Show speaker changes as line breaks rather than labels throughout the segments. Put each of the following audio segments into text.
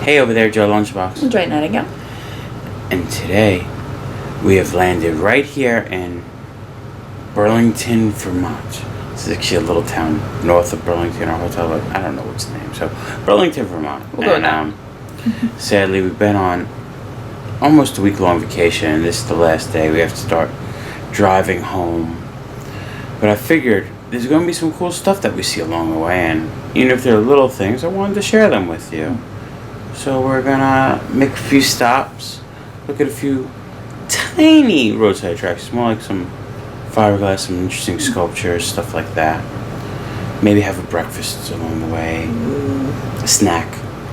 Hey over there, Joe Lunchbox.
Enjoy Nightingale.
And today, we have landed right here in Burlington, Vermont. This is actually a little town north of Burlington, our hotel. I don't know what's the name. So, Burlington, Vermont.
We'll go now.
Sadly, we've been on almost a week-long vacation, and this is the last day. We have to start driving home. But I figured there's going to be some cool stuff that we see along the way, and even if they're little things, I wanted to share them with you. So we're gonna make a few stops, look at a few tiny roadside attractions, more like some fiberglass, some interesting sculptures, stuff like that. Maybe have a breakfast along the way, a snack.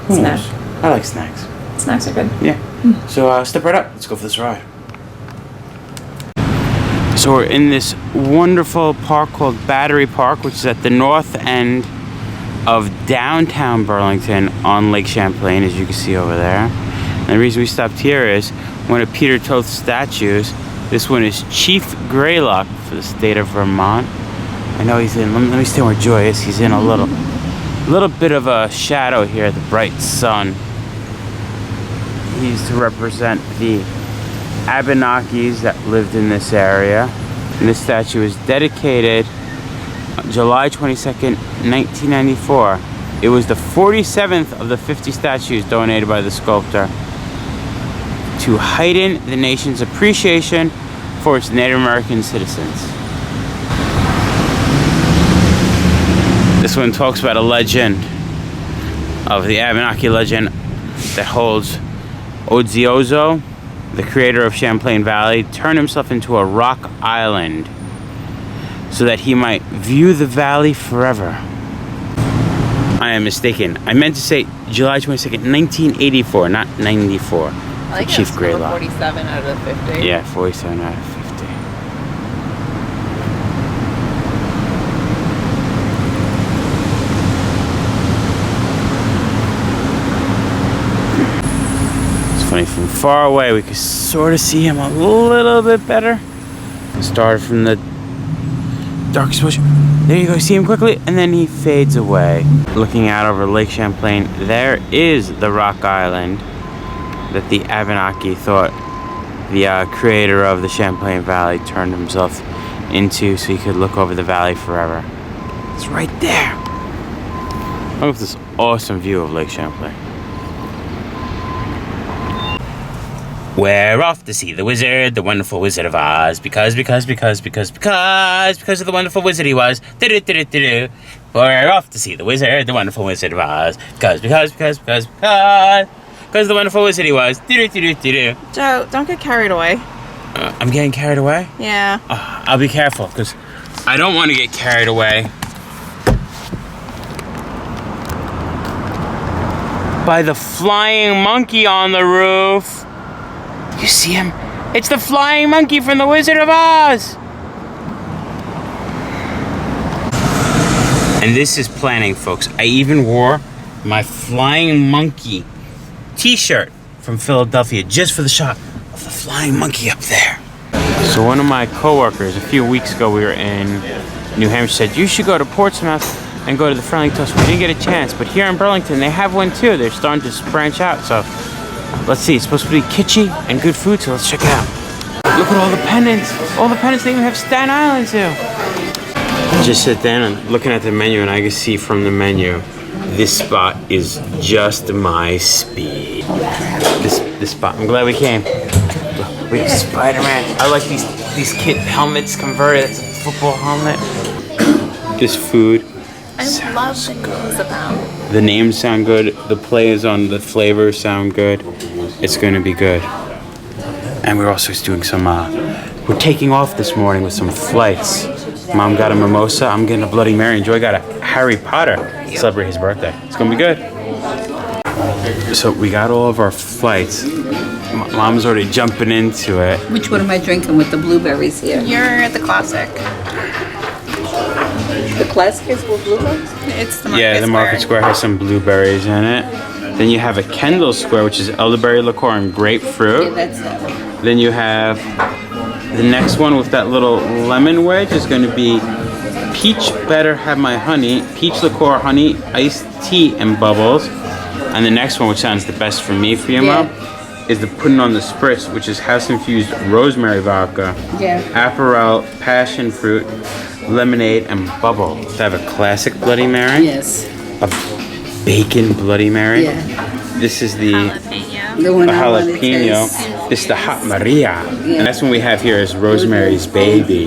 Who knows? I like snacks.
Snacks are good.
Yeah. So step right up. Let's go for this ride. So we're in this wonderful park called Battery Park, which is at the north end of downtown Burlington on Lake Champlain, as you can see over there. And the reason we stopped here is one of Peter Toth's statues. This one is Chief Greylock for the state of Vermont. I know he's in, let me stay where Joy is. He's in a little bit of a shadow here, the bright sun. He's to represent the Abenakis that lived in this area. And this statue is dedicated July 22nd, 1994. It was the 47th of the 50 statues donated by the sculptor to heighten the nation's appreciation for its Native American citizens. This one talks about a legend of the Abenaki legend that holds Odziozo, the creator of Champlain Valley, turned himself into a rock island so that he might view the valley forever. I am mistaken. I meant to say July 22nd, 1984, not 94.
I like
Chief Greylock.
47 out of 50.
Yeah, 47 out of 50. It's funny, from far away we could sort of see him a little bit better. Started from the darkest bush. There you go, see him quickly, and then he fades away. Looking out over Lake Champlain, there is the rock island that the Abenaki thought the creator of the Champlain Valley turned himself into so he could look over the valley forever. It's right there. Look at this awesome view of Lake Champlain. We're off to see the wizard, the wonderful Wizard of Oz, because of the wonderful wizard he was. We're off to see the wizard, the wonderful Wizard of Oz, because of the wonderful wizard he was.
Joe, don't get carried away.
I'm getting carried away?
Yeah.
I'll be careful, because I don't want to get carried away by the flying monkey on the roof. You see him? It's the flying monkey from the Wizard of Oz! And this is planning, folks. I even wore my flying monkey t-shirt from Philadelphia just for the shot of the flying monkey up there. So one of my coworkers, a few weeks ago, we were in New Hampshire, said, you should go to Portsmouth and go to the Friendly Toast. We didn't get a chance, but here in Burlington, they have one too. They're starting to branch out, so let's see. It's supposed to be kitschy and good food, so let's check it out. Look at all the pennants. All the pennants, they even have Staten Island too. Just sit down and looking at the menu, and I can see from the menu, this spot is just my speed. This spot. I'm glad we came. We have Spider-Man. I like these kid helmets converted. It's a football helmet. This food.
I love the names about.
The names sound good. The plays on the flavors sound good. It's going to be good. And we're also doing some. We're taking off this morning with some flights. Mom got a mimosa. I'm getting a Bloody Mary. And Joy got a Harry Potter to celebrate his birthday. It's going to be good. So we got all of our flights. Mom's already jumping into it.
Which one am I drinking with the blueberries here?
You're the classic.
The classic is with blueberries?
It's the Market
Yeah, the Market Square has some blueberries in it. Then you have a Kendall Square, which is elderberry liqueur and grapefruit.
Yeah, that's that one.
Then you have the next one with that little lemon wedge is going to be peach better have my honey, peach liqueur, honey, iced tea, and bubbles. And the next one, which sounds the best for me, Fiamma, is the pudding on the spritz, which is house-infused rosemary vodka, Aperol, passion fruit, lemonade, and bubble. They have a classic Bloody Mary.
Yes.
A bacon Bloody Mary.
Yeah.
This is the
The one I wanna
jalapeno.
taste.
This is the hot Maria. And that's one we have here is Rosemary's Baby,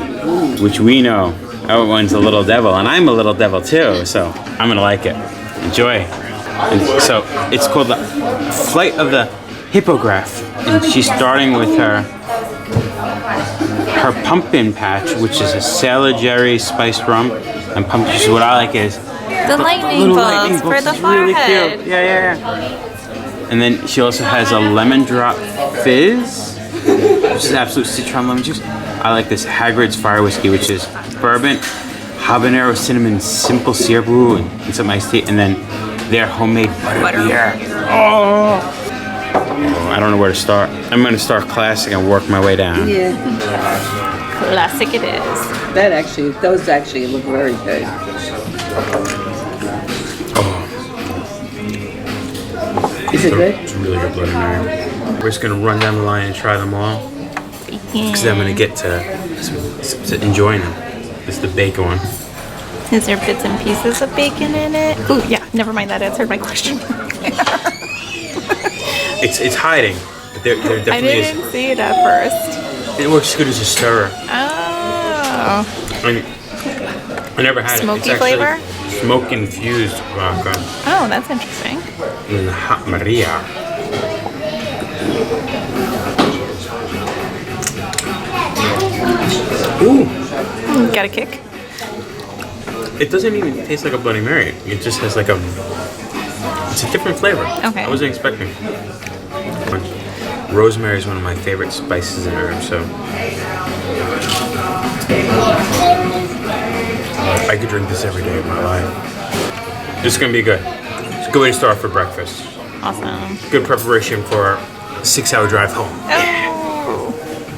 which we know that one's a little devil, and I'm a little devil too, so I'm gonna like it. Enjoy. And so it's called the Flight of the Hippogriff, and she's starting with her pumpkin patch, which is a salad jerry spiced rum and pumpkin juice. What I like is
The lightning bolts for the
It's really
forehead.
cute. Yeah. And then she also has a lemon drop fizz, which is absolute citron lemon juice. I like this Hagrid's Fire Whiskey, which is bourbon, habanero, cinnamon, simple syrup, and some iced tea, and then their homemade butter beer. Oh, I don't know where to start. I'm gonna start classic and work my way down.
Yeah.
Classic it is.
Those actually look very good. Is it good?
It's really good Bloody Mary. We're just gonna run down the line and try them all, because then I'm gonna get to enjoying them. This is the bacon one.
Is there bits and pieces of bacon in it? Ooh, yeah, never mind, that answered my question.
It's hiding, but there definitely
I didn't see it at first.
It works good as a stirrer.
Oh.
I never had
Smoky
it. It's actually
flavor?
Smoke infused vodka.
Oh, that's interesting.
And then the hot Maria. Ooh.
Got a kick?
It doesn't even taste like a Bloody Mary. It just has like it's a different flavor.
Okay.
I wasn't expecting. Rosemary is one of my favorite spices and herbs, so I could drink this every day of my life. This is gonna be good. It's a good way to start for breakfast.
Awesome.
Good preparation for a 6-hour drive home.
Oh.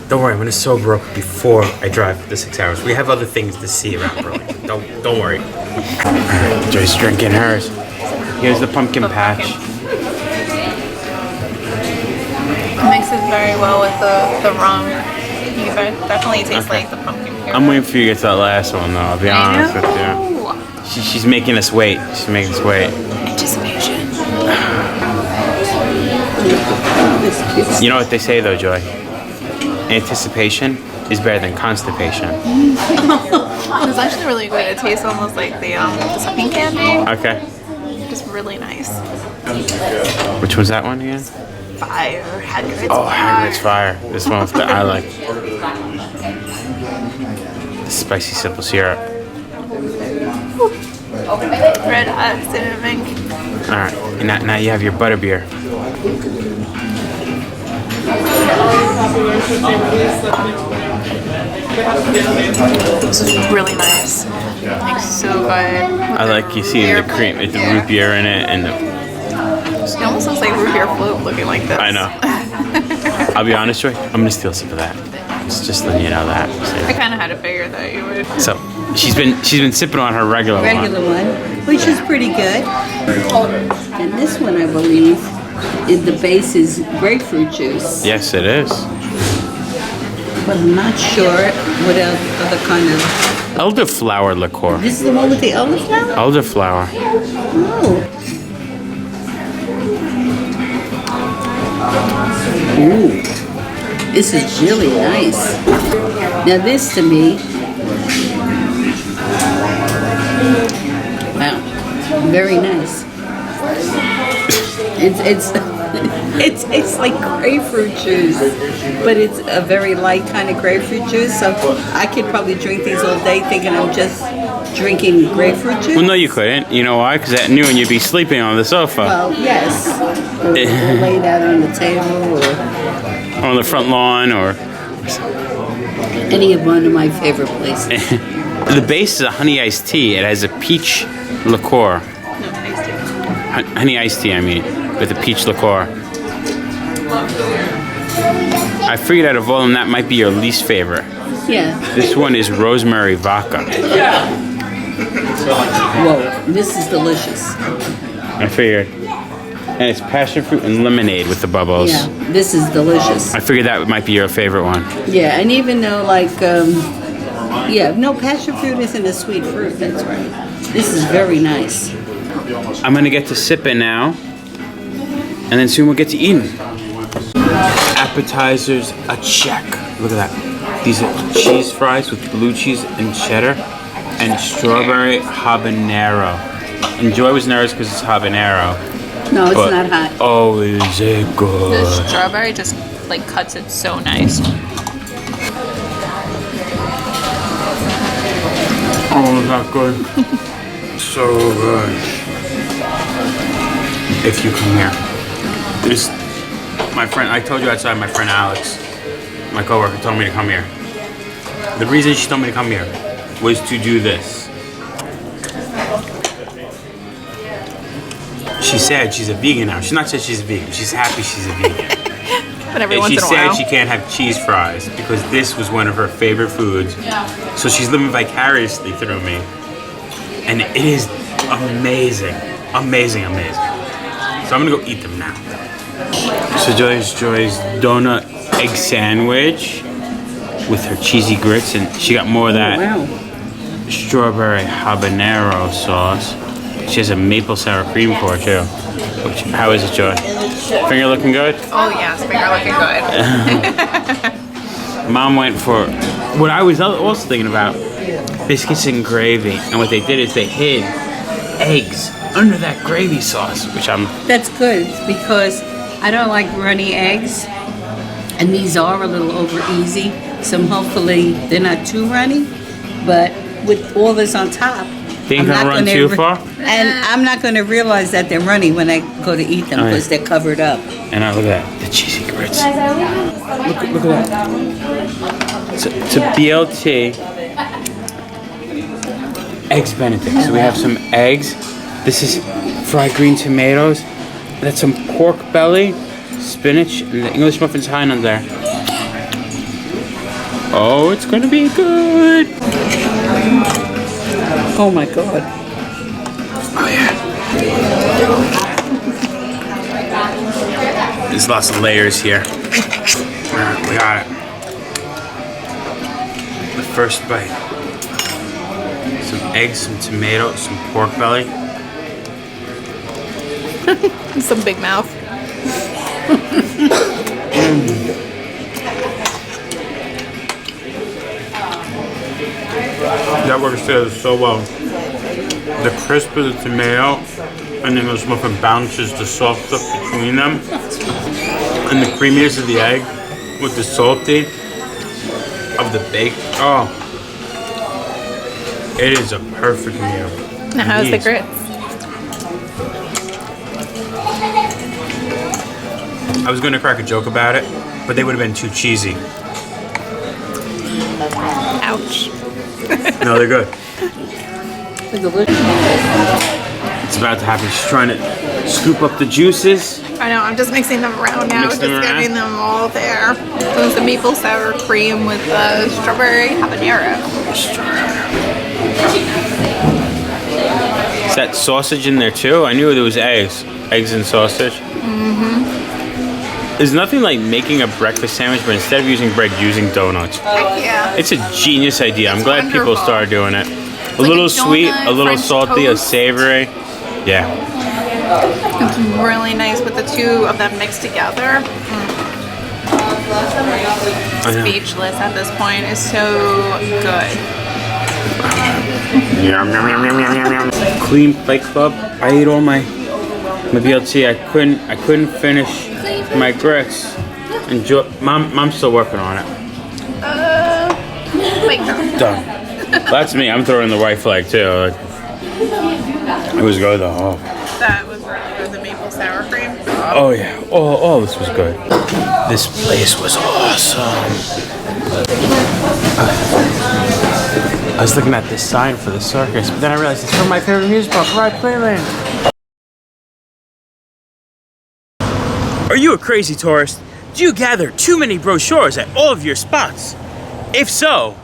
Don't worry, I'm gonna sober up before I drive the 6 hours. We have other things to see around Burlington. Don't worry. Alright, Joy's drinking hers. Here's the pumpkin patch.
It mixes very well with the rum. You definitely taste like the pumpkin here.
I'm waiting for you to get to that last one though, I'll be honest with you. She's making us wait. She's making us wait.
Anticipation.
You know what they say though, Joy? Anticipation is better than constipation.
It's actually really good. It tastes almost like the sucking candy.
Okay.
Just really nice.
Which one's that one again?
Fire. Hagrid's
Oh,
Fire.
Hagrid's Fire. This one that I like. The spicy simple syrup.
Red hot cinnamon.
Alright, and now you have your butterbeer.
This is really nice. Like so good.
I like you see the cream, with the root beer in it, and the,
It almost looks like root beer float looking like this.
I know. I'll be honest, Joy, I'm gonna steal some of that. It's just letting you know that.
I kind of had to figure that you would.
So she's been sipping on her regular one.
Which is pretty good. And this one, I believe, the base is grapefruit juice.
Yes, it is.
But I'm not sure what other kind of...
Elderflower liqueur.
This is the one with the elderflower?
Elderflower.
Oh. Ooh. This is really nice. Now this to me... Wow. Very nice. It tastes like grapefruit juice, but it's a very light kind of grapefruit juice. So I could probably drink these all day, thinking I'm just drinking grapefruit juice.
Well, no, you couldn't. You know why? Because at noon you'd be sleeping on the sofa.
Well, yes, or lay that on the table, or
On the front lawn, or
any of one of my favorite places.
the base is a honey iced tea. It has a peach liqueur. Honey iced tea, I mean, with a peach liqueur. I figured out of all of them that might be your least favorite.
Yeah.
This one is rosemary vodka.
Whoa, this is delicious.
I figured. And it's passion fruit and lemonade with the bubbles.
Yeah, this is delicious.
I figured that might be your favorite one.
Yeah, and even though like, yeah, no, passion fruit isn't a sweet fruit. That's right. This is very nice.
I'm gonna get to sipping now, and then soon we'll get to eating. Appetizers, a check. Look at that. These are cheese fries with blue cheese and cheddar, and strawberry habanero. And Joy was nervous because it's habanero.
No, it's not hot.
Oh, is it good?
The strawberry just like cuts it so nice.
Oh, is that good? So good. If you come here. This, my friend, I told you outside, my friend Alex, my coworker, told me to come here. The reason she told me to come here was to do this. She said she's a vegan now. She's not said she's a vegan. She's happy she's a vegan.
But every
And
once
she
in a
said
while.
she can't have cheese fries because this was one of her favorite foods. So she's living vicariously through me. And it is amazing. Amazing, amazing. So I'm gonna go eat them now. So Joy's donut egg sandwich with her cheesy grits, and she got more of that
Wow.
strawberry habanero sauce. She has a maple sour cream for it too. Which, how is it, Joy? Finger looking good?
Oh yes, finger looking good.
Mom went for what I was also thinking about, biscuits and gravy. And what they did is they hid eggs under that gravy sauce, which I'm...
That's good because I don't like runny eggs, and these are a little over easy. So hopefully they're not too runny, but with all this on top,
They ain't gonna run too far?
And I'm not going to realize that they're runny when I go to eat them
Oh, yeah.
because they're covered up.
And now look at that, the cheesy grits. Look at that. It's a BLT eggs Benedict. So we have some eggs. This is fried green tomatoes. That's some pork belly, spinach, and the English muffins high on there. Oh, it's gonna be good.
Oh my God.
Oh yeah. There's lots of layers here. Alright, we got it. The first bite. Some eggs, some tomato, some pork belly.
Some big mouth.
That works together so well. The crisp of the tomato and the English muffin bounces the soft stuff between them. And the creaminess of the egg with the salty of the bake. Oh. It is a perfect meal.
Now how's the grits?
I was going to crack a joke about it, but they would have been too cheesy.
Ouch.
No, they're good.
They're delicious.
It's about to happen. She's trying to scoop up the juices.
I know, I'm just mixing them around now,
Mix them
just
around?
getting them all there. So it's the maple sour cream with the strawberry habanero.
Is that sausage in there too? I knew there was eggs. Eggs and sausage. There's nothing like making a breakfast sandwich, but instead of using bread, using donuts.
Yeah.
It's a genius idea. I'm glad people
wonderful.
started doing it. A
like
little
a
sweet,
donut,
a little
French
salty,
toast.
a savory. Yeah.
It's really nice with the two of them mixed together.
I know.
Speechless at this point. It's so good.
Yum, yum, yum, yum, yum, yum, yum. Clean Plate Club. I ate all my BLT. I couldn't finish my grits. And Mom's still working on it.
Wait, no.
Done. That's me. I'm throwing the white flag too. Like, it was good though. Oh.
That was really good. The maple sour cream.
Oh yeah, all this was good. This place was awesome. I was looking at this sign for the circus, but then I realized it's from my favorite amusement park, Ride Playland. Are you a crazy tourist? Do you gather too many brochures at all of your spots? If so,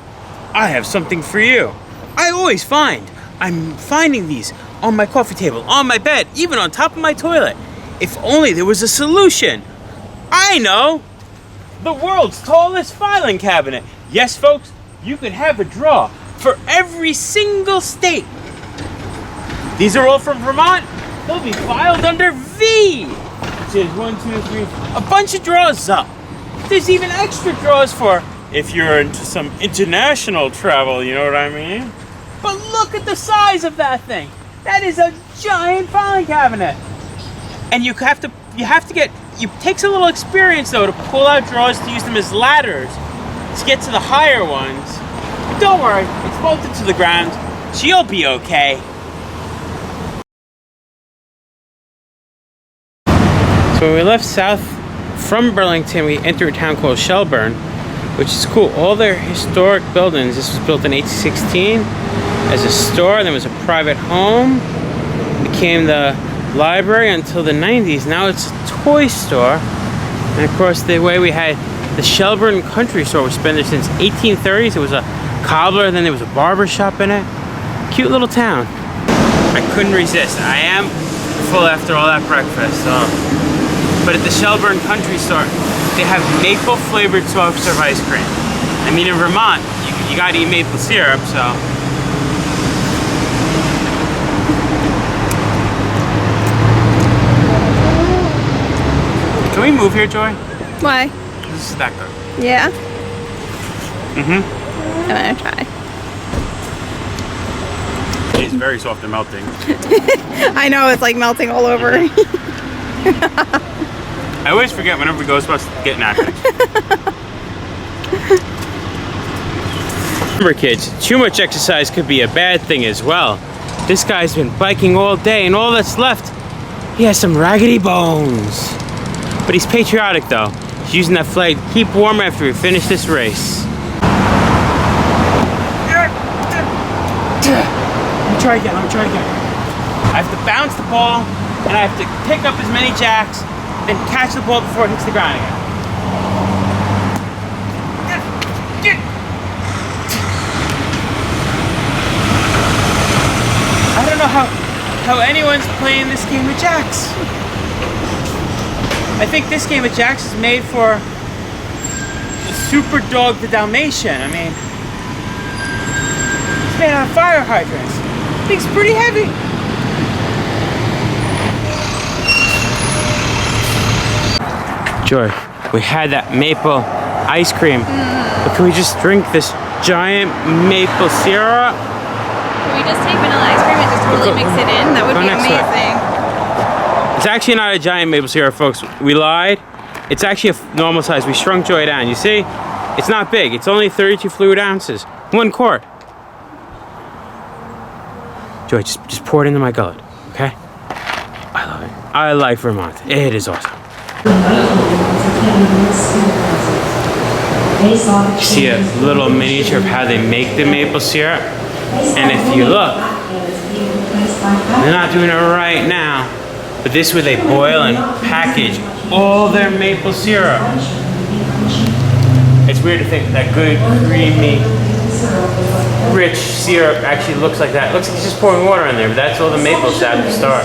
I have something for you. I'm finding these on my coffee table, on my bed, even on top of my toilet. If only there was a solution. I know! The world's tallest filing cabinet. Yes, folks, you could have a draw for every single state. These are all from Vermont. They'll be filed under V. Which is 1, 2, 3, a bunch of drawers up. There's even extra drawers for if you're into some international travel, you know what I mean? But look at the size of that thing. That is a giant filing cabinet. And you have to get, it takes a little experience though to pull out drawers to use them as ladders to get to the higher ones. But don't worry, it's bolted to the ground. She'll be okay. So when we left south from Burlington, we entered a town called Shelburne, which is cool. All their historic buildings, this was built in 1816 as a store, then it was a private home, became the library until the 90s. Now it's a toy store. And across the way we had the Shelburne Country Store, which has been there since 1830s. It was a cobbler, then there was a barber shop in it. Cute little town. I couldn't resist. I am full after all that breakfast. So. But at the Shelburne Country Store, they have maple flavored soft serve ice cream. I mean, in Vermont, you gotta eat maple syrup, so. Can we move here, Joy?
Why?
This is that good.
Yeah?
Mm-hmm.
I'm gonna try.
It's very soft and melting.
I know, it's like melting all over.
I always forget whenever we go, it's supposed to get napkins. Remember kids, too much exercise could be a bad thing as well. This guy's been biking all day and all that's left, he has some raggedy bones. But he's patriotic though. He's using that flag to keep warm after we finish this race. I'm gonna try again. I have to bounce the ball and I have to pick up as many jacks, then catch the ball before it hits the ground again. I don't know how anyone's playing this game of jacks. I think this game of jacks is made for the super dog, the Dalmatian. I mean, it's made out of fire hydrants. Thing's pretty heavy. Joy, we had that maple ice cream, but can we just drink this giant maple syrup?
Can we just take vanilla ice cream and just totally mix it in? That would be amazing.
It's actually not a giant maple syrup, folks. We lied. It's actually a normal size. We shrunk Joy down. You see? It's not big. It's only 32 fluid ounces. 1 quart. Joy, just pour it into my gullet, okay? I love it. I like Vermont. It is awesome. You see a little miniature of how they make the maple syrup. And if you look, they're not doing it right now. But this is where they boil and package all their maple syrup. It's weird to think that good, creamy, rich syrup actually looks like that. It looks like he's just pouring water in there, but that's all the maple sap to start.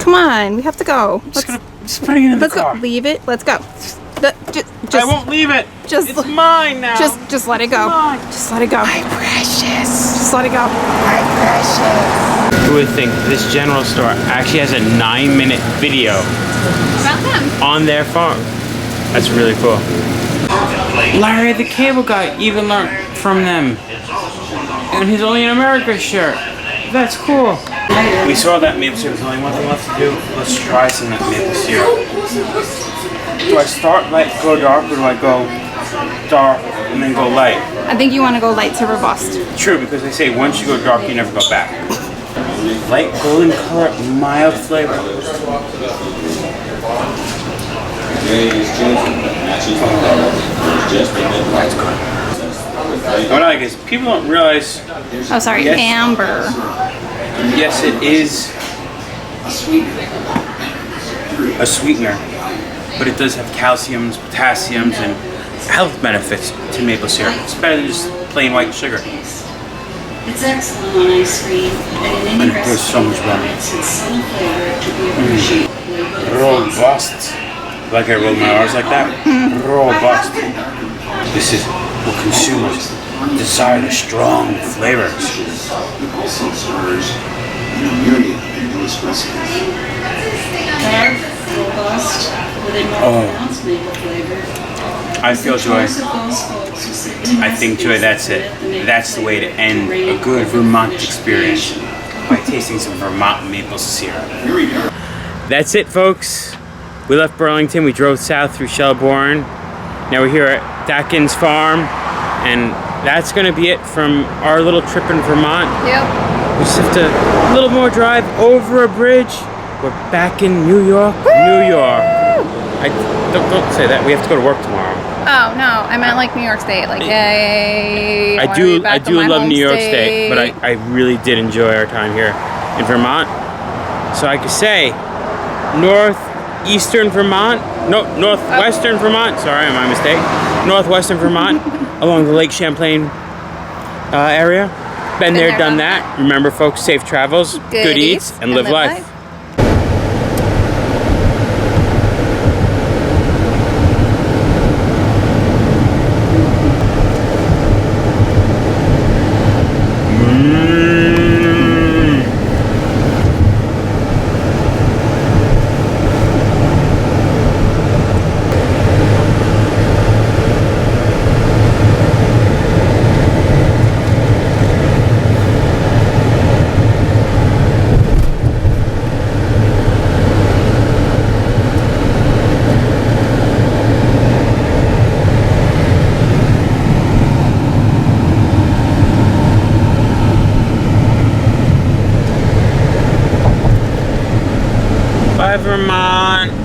Come on, we have to go.
Just putting it in the car.
Let's go. Leave it. Let's go. Just,
I won't leave it. It's mine now.
Just let it go. Just let it go.
My precious.
Just let it go.
My precious.
Who would think this general store actually has a 9-minute video
About them.
on their farm? That's really cool. Larry the Cable Guy even learned from them. And his Only in America shirt. That's cool. We saw that maple syrup. There's only one thing left to do. Let's try some of that maple syrup. Do I start light, go dark, or do I go dark and then go light?
I think you want to go light to robust.
True, because they say once you go dark, you never go back. Light golden color, mild flavor. That's good. What I like is people don't realize.
Oh, sorry,
yes,
amber.
Yes, it is a sweetener, but it does have calciums, potassiums, and health benefits to maple syrup. It's better than just plain white sugar.
It's excellent on ice cream, and in any
And it tastes so much better.
it's subtle flavor to be appreciated.
Robust. Like I roll my R's like that? Robust. This is what consumers desire, the strong flavors.
Dark, robust, with a more pronounced maple flavor.
I feel joy.
Most of those folks who sit
I think, Joy, that's it. That's the way to end a good Vermont experience, by tasting some Vermont maple syrup. That's it, folks. We left Burlington. We drove south through Shelbourne. Now we're here at Dakin's Farm, and that's going to be it from our little trip in Vermont.
Yep.
We just have to a little more drive over a bridge. We're back in New York, New York. Don't say that. We have to go to work tomorrow.
Oh no, I meant like New York State. Like yay!
I do love New York State, but I really did enjoy our time here in Vermont. So I could say northwestern Vermont. Sorry, my mistake. Northwestern Vermont, along the Lake Champlain area. Been there, done that. Remember, folks, safe travels, good eats, and live life. Bye, Vermont.